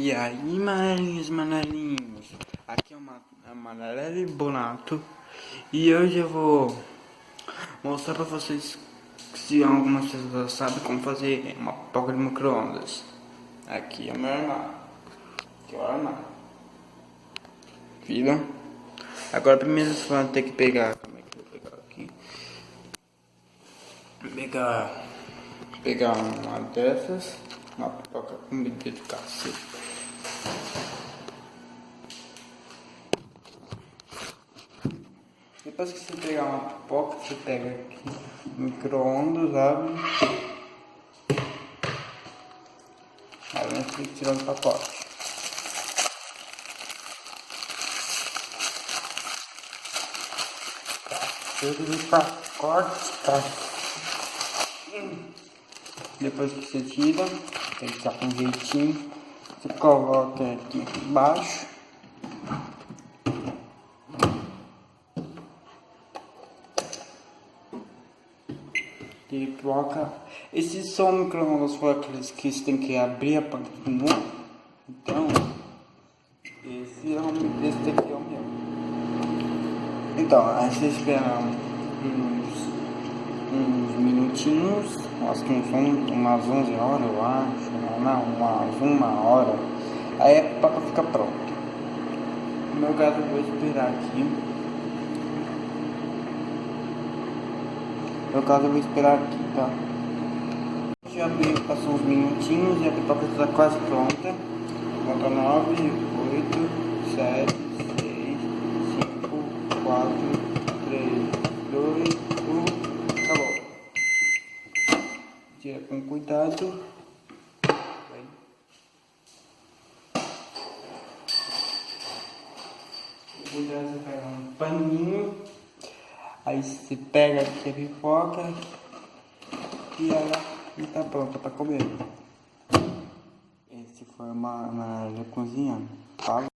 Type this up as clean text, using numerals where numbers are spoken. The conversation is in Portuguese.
E aí, manelinhos, aqui é a Manelli Bonato e hoje eu vou mostrar pra vocês se algumas pessoas sabem como fazer uma pipoca de micro-ondas. Aqui é o meu armário, aqui é o armário, viram? Agora primeiro você vai ter que pegar, como é que eu vou pegar aqui? Pegar uma dessas, uma pipoca com medida de cacete. Depois que você pegar uma pipoca, você pega aqui micro-ondas, abre. Aí você tem que tirar do pacote. Tudo de pacote, tá? Depois que você tira, tem que estar com jeitinho. Você coloca aqui embaixo. E coloca. Esses são micro-ondas, foi aqueles que você tem que abrir a panela de novo. Então, esse daqui é o meu. Então, aí você espera uns minutinhos, acho que umas 11 horas, eu acho. Não, umas 1 hora. Aí a pipoca fica pronta. No meu caso, eu vou esperar aqui. Tá? Já abri, passou uns minutinhos e a pipoca está quase pronta. Conta 9, 8, 7, 6, 5, 4, 3, 2, 1, acabou. Tira com cuidado. Cuidado, você pega um paninho. Aí você pega aqui a pipoca e ela está pronta para comer. Esse foi uma cozinhando. Falou.